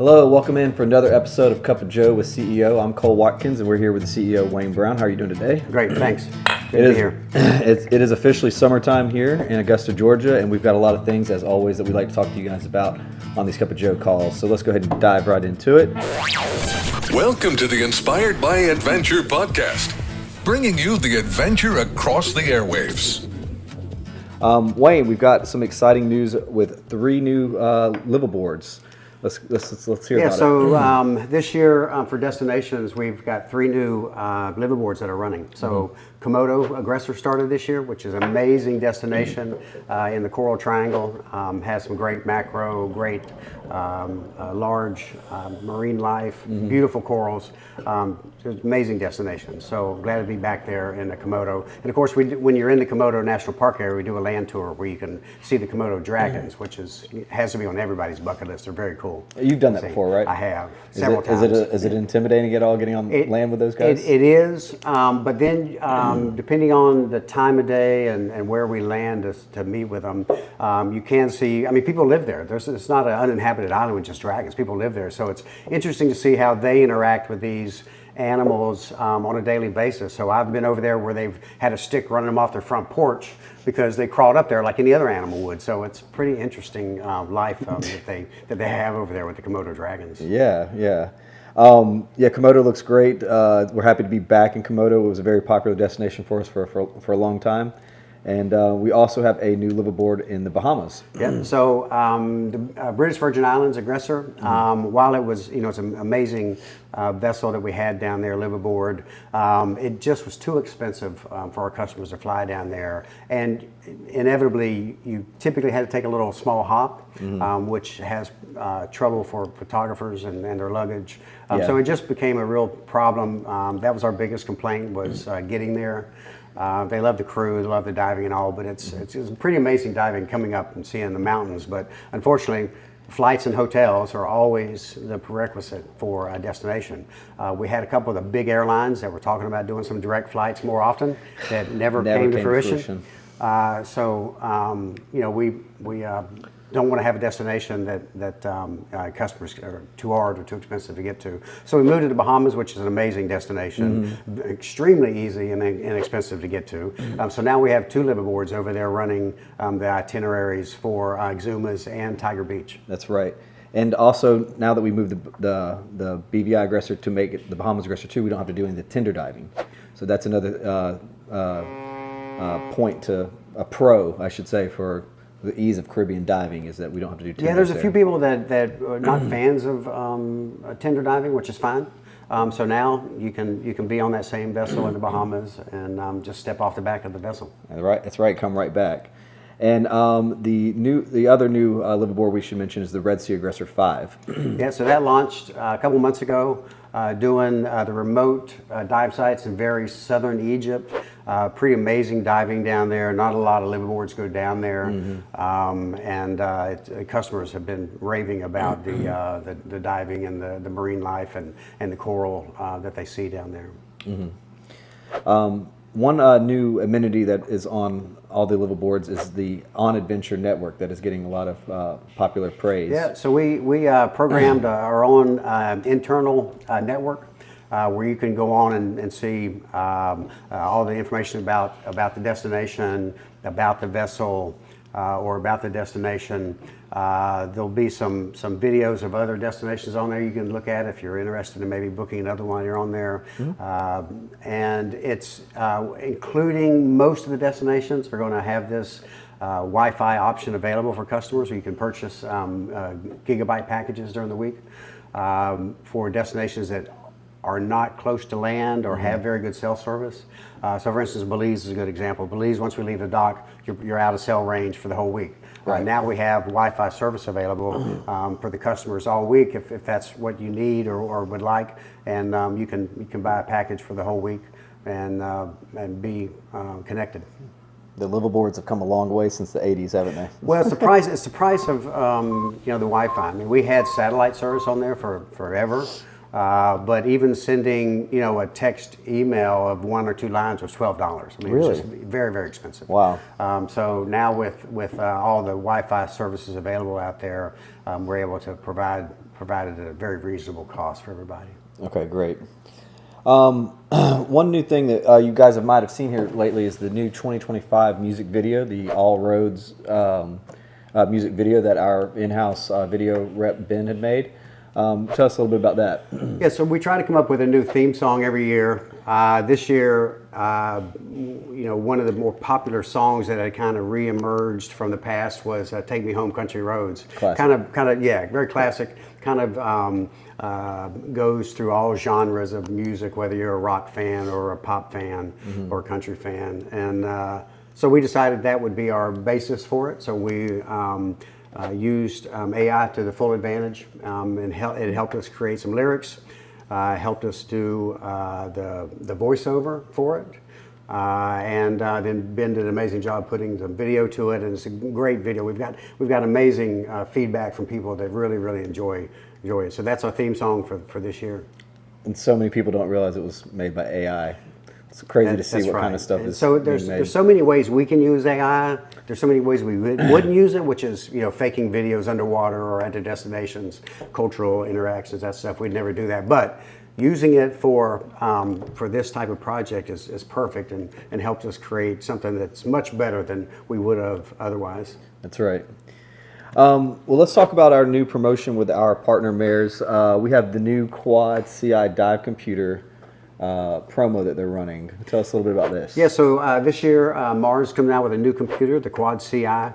Hello, welcome in for another episode of Cup of Joe with CEO. I'm Cole Watkins, and we're here with the CEO, Wayne Brown. How are you doing today? Great, thanks. Good to be here. It is officially summertime here in Augusta, Georgia, and we've got a lot of things, as always, that we'd like to talk to you guys about on these Cup of Joe calls. So let's go ahead and dive right into it. Welcome to the Inspired by Adventure podcast, bringing you the adventure across the airwaves. Wayne, we've got some exciting news with 3 new liveaboards. Let's hear about it. So this year for destinations, we've got 3 new liveaboards that are running. So Komodo Aggressor started this year, which is an amazing destination in the Coral Triangle. Has some great macro, great large marine life, beautiful corals. It's an amazing destination. So glad to be back there in the Komodo. And of course, when you're in the Komodo National Park area, we do a land tour where you can see the Komodo dragons, which has to be on everybody's bucket list. They're very cool. You've done that before, right? I have several times. Is it intimidating at all getting on land with those guys? It is, but then depending on the time of day and where we land to meet with them, you can see. I mean, people live there. It's not an uninhabited island with just dragons. People live there, so it's interesting to see how they interact with these animals on a daily basis. So I've been over there where they've had a stick running them off their front porch because they crawled up there like any other animal would. So it's pretty interesting life that they have over there with the Komodo dragons. Yeah. Komodo looks great. We're happy to be back in Komodo. It was a very popular destination for us for a long time. And we also have a new liveaboard in the Bahamas. Yeah. So the British Virgin Islands Aggressor, while it was, it's an amazing vessel that we had down there, liveaboard, it just was too expensive for our customers to fly down there. And inevitably, you typically had to take a little small hop, which has trouble for photographers and their luggage. So it just became a real problem. That was our biggest complaint, was getting there. They love the crew, they love the diving and all, but it's pretty amazing diving coming up and seeing the mountains. But unfortunately, flights and hotels are always the prerequisite for a destination. We had a couple of the big airlines that were talking about doing some direct flights more often that never came to fruition. We don't want to have a destination that customers are too hard or too expensive to get to. So we moved to the Bahamas, which is an amazing destination, extremely easy and inexpensive to get to. So now we have 2 liveaboards over there running the itineraries for Exumas and Tiger Beach. That's right. And also, now that we moved the BVI Aggressor to make it the Bahamas Aggressor II, we don't have to do any of the tender diving. So that's another point to a pro, I should say, for the ease of Caribbean diving, is that we don't have to do tender. Yeah, there's a few people that are not fans of tender diving, which is fine. So now you can be on that same vessel in the Bahamas and just step off the back of the vessel. That's right. Come right back. And the other new liveaboard we should mention is the Red Sea Aggressor V. Yeah, so that launched a couple months ago, doing the remote dive sites in very southern Egypt. Pretty amazing diving down there. Not a lot of liveaboards go down there, and customers have been raving about the diving and the marine life and the coral that they see down there. One new amenity that is on all the liveaboards is the OnAdventure Network that is getting a lot of popular praise. Yeah, so we programmed our own internal network where you can go on and see all the information about the destination, about the vessel, or about the destination. There'll be some videos of other destinations on there you can look at if you're interested in maybe booking another one. You're on there, and it's including most of the destinations are going to have this Wi-Fi option available for customers, so you can purchase gigabyte packages during the week for destinations that are not close to land or have very good cell service. So for instance, Belize is a good example. Belize, once we leave the dock, you're out of cell range for the whole week. Right. Now we have Wi-Fi service available for the customers all week if that's what you need or would like, and you can buy a package for the whole week and be connected. The liveaboards have come a long way since the 80s, haven't they? Well, it's the price. It's the price of the Wi-Fi. I mean, we had satellite service on there for forever. But even sending, a text email of 1 or 2 lines was $12. I mean, Really? it's just very, very expensive. Wow. So now with all the Wi-Fi services available out there, we're able to provide it at a very reasonable cost for everybody. Okay, great. One new thing that you guys might have seen here lately is the new 2025 music video, the All Roads music video that our in-house video rep Ben had made. Tell us a little bit about that. Yeah, so we try to come up with a new theme song every year. This year, one of the more popular songs that had kind of re-emerged from the past was "Take Me Home, Country Roads." Classic. Kind of, yeah, very classic. Kind of goes through all genres of music, whether you're a rock fan or a pop fan or a country fan, and so we decided that would be our basis for it. So we used AI to the full advantage, and it helped us create some lyrics, helped us do the voiceover for it, and then Ben did an amazing job putting some video to it, and it's a great video. We've got amazing feedback from people that really enjoy it. So that's our theme song for this year. And so many people don't realize it was made by AI. It's crazy to see That's what right. kind of stuff And is so being made. there's so many ways we can use AI. There's so many ways we wouldn't use it, which is faking videos underwater or at the destinations, cultural interactions, that stuff. We'd never do that. But using it for this type of project is perfect and helps us create something that's much better than we would have otherwise. That's right. Well, let's talk about our new promotion with our partner mares. We have the new Quad CI dive computer promo that they're running. Tell us a little bit about this. Yeah, so this year Mars coming out with a new computer, the Quad CI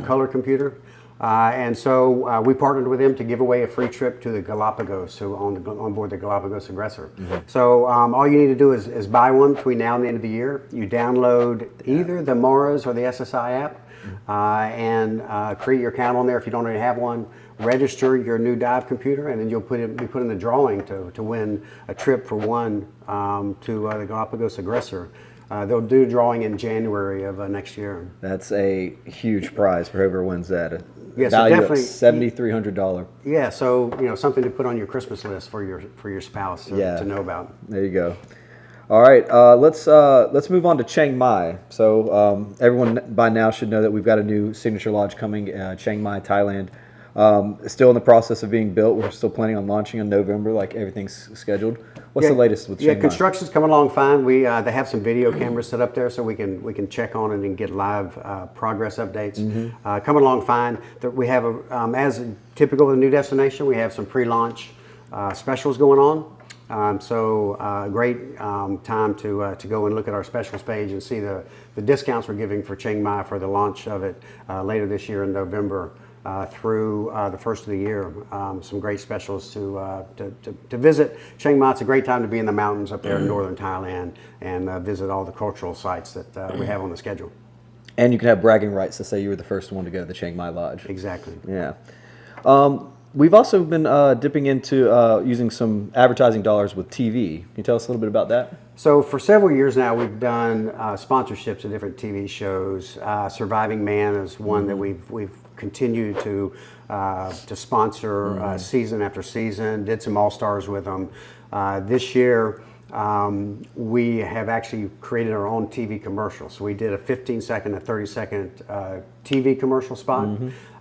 color computer. And so we partnered with them to give away a free trip to the Galapagos, on board the Galapagos Aggressor. So all you need to do is buy one between now and the end of the year. You download either the Mars or the SSI app and create your account on there if you don't already have one. Register your new dive computer, and then you'll be put in the drawing to win a trip for one to the Galapagos Aggressor. They'll do a drawing in January of next year. That's a huge prize for whoever wins that. Yeah, so Value of definitely $7,300. Yeah, so something to put on your Christmas list for your spouse to know about. There you go. All right, let's move on to Chiang Mai. So everyone by now should know that we've got a new signature lodge coming, Chiang Mai, Thailand. It's still in the process of being built. We're still planning on launching in November, like everything's scheduled. What's the latest with Chiang Mai? Construction's coming along fine. They have some video cameras set up there, so we can check on it and get live progress updates. Coming along fine. We have as typical of the new destination, we have some pre-launch specials going on. Great time to go and look at our specials page and see the discounts we're giving for Chiang Mai for the launch of it later this year in November. Through the first of the year, some great specials to visit Chiang Mai. It's a great time to be in the mountains up there in northern Thailand and visit all the cultural sites that we have on the schedule. And you can have bragging rights to say you were the first one to go to the Chiang Mai Lodge. Exactly. Yeah. We've also been dipping into using some advertising dollars with TV. Can you tell us a little bit about that? So for several years now, we've done sponsorships of different TV shows. Surviving Man is one that we've continued to sponsor season after season. Did some All-Stars with them. This year, we have actually created our own TV commercial. So we did a 15-second, a 30-second TV commercial spot,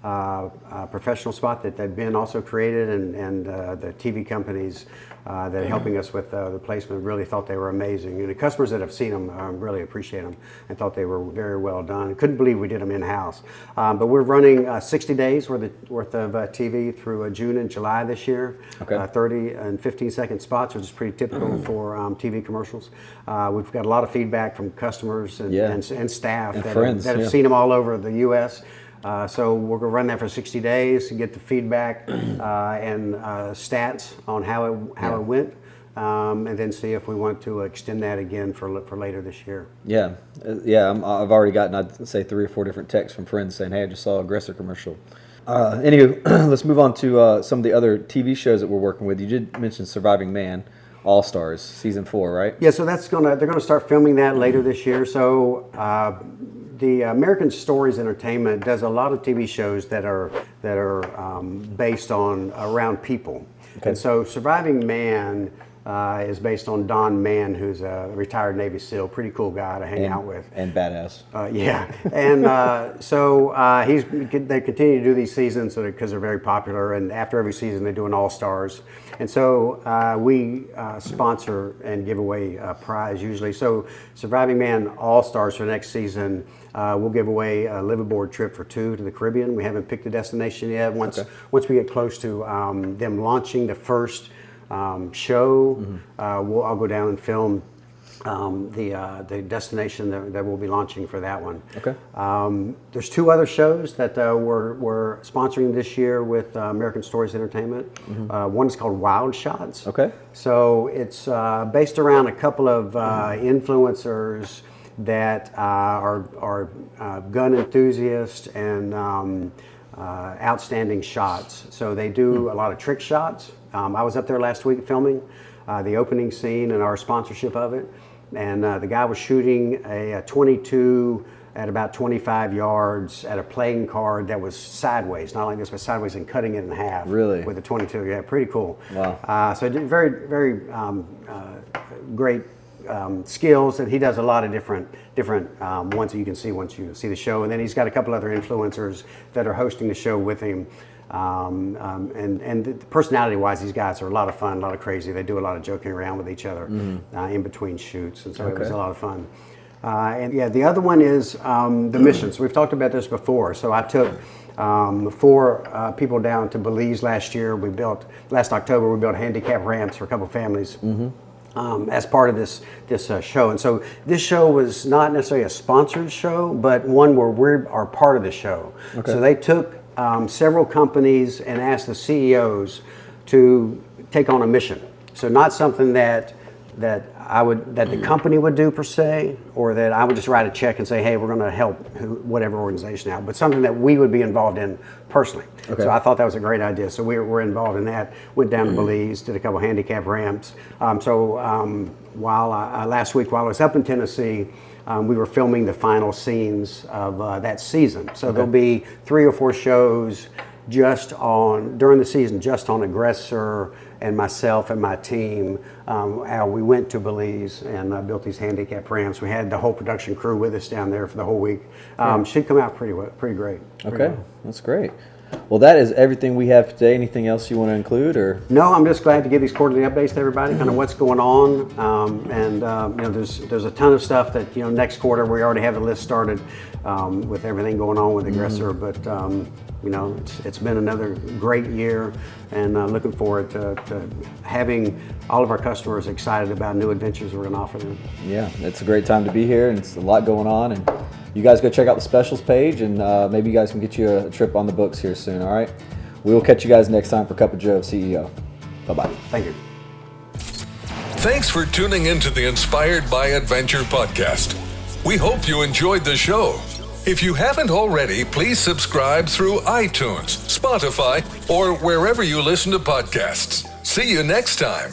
a professional spot that Ben also created, and the TV companies that are helping us with the placement really thought they were amazing. And the customers that have seen them really appreciate them and thought they were very well done. Couldn't believe we did them in-house. But we're running 60 days worth of TV through June and July this year. Okay. 30 and 15-second spots, which is pretty typical for TV commercials. We've got a lot of feedback from customers and staff and that friends, have seen them all over the U.S. So we're going to run that for 60 days to get the feedback and stats on how it went, and then see if we want to extend that again for later this year. Yeah, I've already gotten, I'd say, 3 or 4 different texts from friends saying, "Hey, I just saw Aggressor commercial." Anyway, let's move on to some of the other TV shows that we're working with. You did mention Surviving Man, All-Stars, season 4, right? Yeah, so they're gonna start filming that later this year. So the American Stories Entertainment does a lot of TV shows that are based on around people. Okay. And so Surviving Man is based on Don Mann, who's a retired Navy SEAL, pretty cool guy to hang out with. And badass. Yeah, and so they continue to do these seasons because they're very popular, and after every season they do an All-Stars. And so we sponsor and give away a prize usually. So Surviving Man All-Stars for next season, we'll give away a liveaboard trip for 2 to the Caribbean. We haven't picked a destination yet. Once we get close to them launching the first show, I'll go down and film the destination that we'll be launching for that one. Okay. There's 2 other shows that we're sponsoring this year with American Stories Entertainment. One is called Wild Shots. Okay. So it's based around a couple of influencers that are gun enthusiasts and outstanding shots. So they do a lot of trick shots. I was up there last week filming the opening scene and our sponsorship of it. And the guy was shooting a 22 at about 25 yards at a playing card that was sideways, not like this, but sideways, and cutting it in half. Really? With a 22, yeah, pretty cool. Wow. So very, very great skills, and he does a lot of different ones that you can see once you see the show. And then he's got a couple other influencers that are hosting the show with him. And personality-wise, these guys are a lot of fun, a lot of crazy. They do a lot of joking around with each other in between shoots, and so it was a lot of fun. And yeah, the other one is the missions. We've talked about this before. So I took 4 people down to Belize last year. Last October, we built handicap ramps for a couple families. As part of this show. And so this show was not necessarily a sponsored show, but one where we are part of the show. Okay. So they took several companies and asked the CEOs to take on a mission. So not something that the company would do per se, or that I would just write a check and say, hey, we're going to help whatever organization out, but something that we would be involved in personally. Okay. So I thought that was a great idea. So we're involved in that. Went down to Belize, did a couple handicap ramps. Last week while I was up in Tennessee, we were filming the final scenes of that season. So there'll be 3 or 4 shows during the season, just on Aggressor and myself and my team. We went to Belize and built these handicap ramps. We had the whole production crew with us down there for the whole week. Should come out pretty great. Okay, that's great. Well, that is everything we have today. Anything else you want to include, or? No, I'm just glad to give these quarterly updates to everybody, kind of what's going on. There's a ton of stuff that, next quarter we already have the list started with everything going on with Aggressor. But it's been another great year, and looking forward to having all of our customers excited about new adventures we're going to offer them. Yeah, it's a great time to be here, and it's a lot going on. And you guys go check out the specials page, and maybe you guys can get you a trip on the books here soon, all right? We will catch you guys next time for Cup of Joe CEO. Bye-bye. Thank you. Thanks for tuning in to the Inspired by Adventure podcast. We hope you enjoyed the show. If you haven't already, please subscribe through iTunes, Spotify, or wherever you listen to podcasts. See you next time.